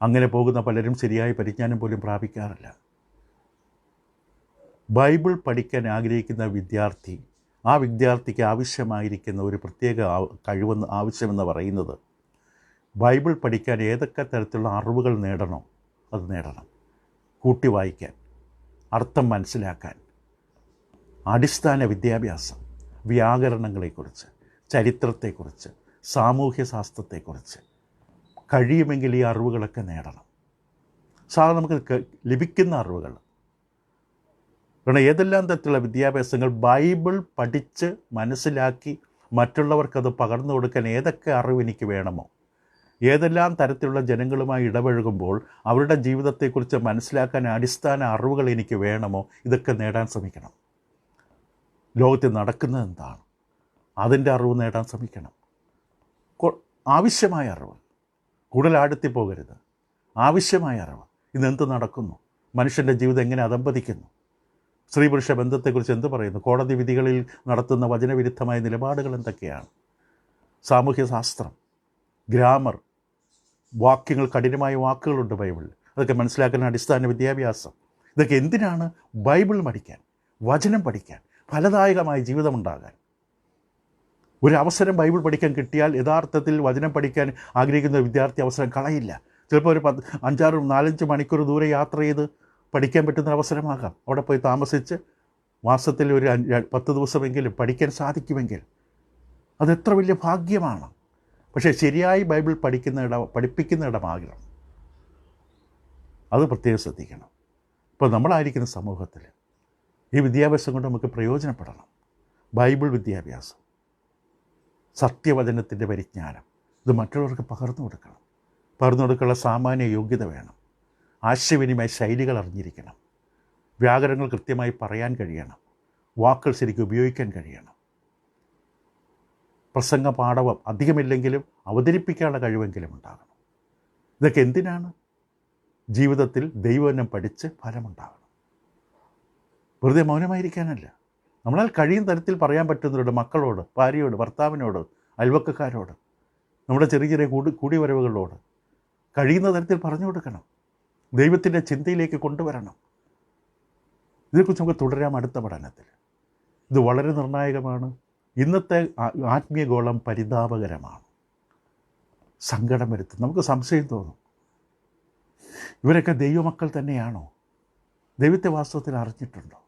അങ്ങനെ പോകുന്ന പലരും ശരിയായ പരിജ്ഞാനം പോലും പ്രാപിക്കാറില്ല. ബൈബിൾ പഠിക്കാൻ ആഗ്രഹിക്കുന്ന വിദ്യാർത്ഥി, ആ വിദ്യാർത്ഥിക്ക് ആവശ്യമായിരിക്കുന്ന ഒരു പ്രത്യേക ആവശ്യമെന്ന് പറയുന്നത് ബൈബിൾ പഠിക്കാൻ ഏതൊക്കെ തരത്തിലുള്ള അറിവുകൾ നേടണോ അത് നേടണം. കൂട്ടി വായിക്കാൻ, അർത്ഥം മനസ്സിലാക്കാൻ, അടിസ്ഥാന വിദ്യാഭ്യാസം, വ്യാകരണങ്ങളെക്കുറിച്ച്, ചരിത്രത്തെക്കുറിച്ച്, സാമൂഹ്യശാസ്ത്രത്തെക്കുറിച്ച് കഴിയുമെങ്കിൽ ഈ അറിവുകളൊക്കെ നേടണം. സാധാരണ നമുക്ക് ലഭിക്കുന്ന അറിവുകൾ, കാരണം ഏതെല്ലാം തരത്തിലുള്ള വിദ്യാഭ്യാസങ്ങൾ ബൈബിൾ പഠിച്ച് മനസ്സിലാക്കി മറ്റുള്ളവർക്കത് പകർന്നു കൊടുക്കാൻ ഏതൊക്കെ അറിവ് എനിക്ക് വേണമോ, ഏതെല്ലാം തരത്തിലുള്ള ജനങ്ങളുമായി ഇടപഴകുമ്പോൾ അവരുടെ ജീവിതത്തെക്കുറിച്ച് മനസ്സിലാക്കാൻ അടിസ്ഥാന അറിവുകൾ എനിക്ക് വേണമോ, ഇതൊക്കെ നേടാൻ ശ്രമിക്കണം. ലോകത്തിൽ നടക്കുന്നത് എന്താണ് അതിൻ്റെ അറിവ് നേടാൻ ശ്രമിക്കണം. ആവശ്യമായ അറിവ്, കൂടുതൽ ആഴത്തിൽ പോകരുത്. ആവശ്യമായ അറിവ്, ഇന്നെന്ത് നടക്കുന്നു, മനുഷ്യൻ്റെ ജീവിതം എങ്ങനെ അധംപതിക്കുന്നു, സ്ത്രീ പുരുഷ ബന്ധത്തെക്കുറിച്ച് എന്ത് പറയുന്നു, കോടതി വിധികളിൽ നടത്തുന്ന വചനവിരുദ്ധമായ നിലപാടുകൾ എന്തൊക്കെയാണ്, സാമൂഹ്യശാസ്ത്രം, ഗ്രാമർ, വാക്യങ്ങൾ, കഠിനമായ വാക്കുകളുണ്ട് ബൈബിളിൽ, അതൊക്കെ മനസ്സിലാക്കുന്ന അടിസ്ഥാന വിദ്യാഭ്യാസം. ഇതൊക്കെ എന്തിനാണ്? ബൈബിൾ പഠിക്കാൻ, വചനം പഠിക്കാൻ, ഫലദായകമായ ജീവിതമുണ്ടാകാൻ. ഒരു അവസരം ബൈബിൾ പഠിക്കാൻ കിട്ടിയാൽ യഥാർത്ഥത്തിൽ വചനം പഠിക്കാൻ ആഗ്രഹിക്കുന്ന വിദ്യാർത്ഥി അവസരം കളയില്ല. ചിലപ്പോൾ ഒരു 4-5 മണിക്കൂർ ദൂരെ യാത്ര ചെയ്ത് പഠിക്കാൻ പറ്റുന്ന അവസരമാകാം. അവിടെ പോയി താമസിച്ച് മാസത്തിൽ ഒരു 10 ദിവസമെങ്കിലും പഠിക്കാൻ സാധിക്കുമെങ്കിൽ അതെത്ര വലിയ ഭാഗ്യമാണ്. പക്ഷേ ശരിയായി ബൈബിൾ പഠിപ്പിക്കുന്ന ഇടമാകണം. അത് പ്രത്യേകം ശ്രദ്ധിക്കണം. ഇപ്പോൾ നമ്മളായിരിക്കുന്ന സമൂഹത്തിൽ ഈ വിദ്യാഭ്യാസം കൊണ്ട് നമുക്ക് പ്രയോജനപ്പെടണം. ബൈബിൾ വിദ്യാഭ്യാസം, സത്യവചനത്തിൻ്റെ പരിജ്ഞാനം, ഇത് മറ്റുള്ളവർക്ക് പകർന്നു കൊടുക്കണം. പകർന്നു കൊടുക്കാനുള്ള സാമാന്യ യോഗ്യത വേണം. ആശയവിനിമയ ശൈലികൾ അറിഞ്ഞിരിക്കണം. വ്യാകരണങ്ങൾ കൃത്യമായി പറയാൻ കഴിയണം. വാക്കുകൾ ശരിക്കും ഉപയോഗിക്കാൻ കഴിയണം. പ്രസംഗ പാഠവം അധികമില്ലെങ്കിലും അവതരിപ്പിക്കാനുള്ള കഴിവെങ്കിലും ഉണ്ടാകണം. ഇതൊക്കെ എന്തിനാണ്? ജീവിതത്തിൽ ദൈവവചനം പഠിച്ച് ഫലമുണ്ടാകണം. വെറുതെ മൗനമായിരിക്കാനല്ല. നമ്മളാൽ കഴിയുന്ന തരത്തിൽ പറയാൻ പറ്റുന്നവരോട്, മക്കളോട്, ഭാര്യയോട്, ഭർത്താവിനോട്, അയൽവക്കക്കാരോട്, നമ്മുടെ ചെറിയ ചെറിയ കൂടിവരവുകളോട് കഴിയുന്ന തരത്തിൽ പറഞ്ഞു കൊടുക്കണം. ദൈവത്തിൻ്റെ ചിന്തയിലേക്ക് കൊണ്ടുവരണം. ഇതിനെക്കുറിച്ച് നമുക്ക് തുടരാം അടുത്ത പഠനത്തിൽ. ഇത് വളരെ നിർണായകമാണ്. ഇന്നത്തെ ആത്മീയഗോളം പരിതാപകരമാണ്, സങ്കടം വരുത്തും. നമുക്ക് സംശയം തോന്നും, ഇവരൊക്കെ ദൈവമക്കൾ തന്നെയാണോ? ദൈവത്തെ വാസ്തവത്തിൽ അറിഞ്ഞിട്ടുണ്ടോ?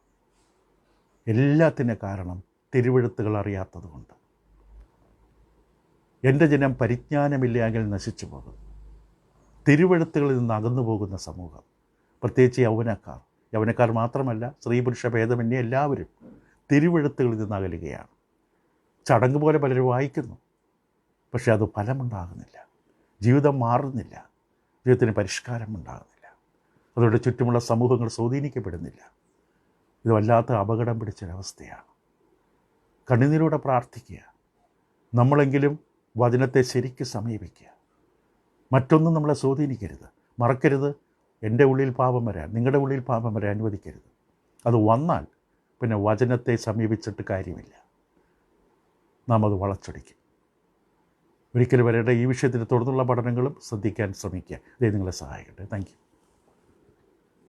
എല്ലാത്തിൻ്റെ കാരണം തിരുവെഴുത്തുകൾ അറിയാത്തത് കൊണ്ട്. എൻ്റെ ജനം പരിജ്ഞാനമില്ലെങ്കിൽ നശിച്ചു പോകും. തിരുവെഴുത്തുകളിൽ നിന്ന് അകന്നു പോകുന്ന സമൂഹം, പ്രത്യേകിച്ച് യൗവനക്കാർ മാത്രമല്ല, സ്ത്രീ പുരുഷ ഭേദമന്യേ എല്ലാവരും തിരുവെഴുത്തുകളിൽ നിന്ന് അകലുകയാണ്. ചടങ്ങ് പോലെ പലരും വായിക്കുന്നു, പക്ഷേ അത് ഫലമുണ്ടാകുന്നില്ല, ജീവിതം മാറുന്നില്ല, ജീവിതത്തിന് പരിഷ്കാരം ഉണ്ടാകുന്നില്ല, അതോടെ ചുറ്റുമുള്ള സമൂഹങ്ങൾ സ്വാധീനിക്കപ്പെടുന്നില്ല. ഇത് വല്ലാത്ത അപകടം പിടിച്ചൊരവസ്ഥയാണ്. കണ്ണുനീരോടെ പ്രാർത്ഥിക്കുക. നമ്മളെങ്കിലും വചനത്തെ ശരിക്ക് സമീപിക്കുക. മറ്റൊന്നും നമ്മളെ സ്വാധീനിക്കരുത്. മറക്കരുത്, എൻ്റെ ഉള്ളിൽ പാപം വരാൻ, നിങ്ങളുടെ ഉള്ളിൽ പാപം വരാൻ അനുവദിക്കരുത്. അത് വന്നാൽ പിന്നെ വചനത്തെ സമീപിച്ചിട്ട് കാര്യമില്ല, നാം അത് വളച്ചൊടിക്കും. ഒരിക്കലും വരേണ്ട ഈ വിഷയത്തിൽ തുടർന്നുള്ള പഠനങ്ങളും ശ്രദ്ധിക്കാൻ ശ്രമിക്കുക. ഇത് നിങ്ങളെ സഹായിക്കട്ടെ. Thank you.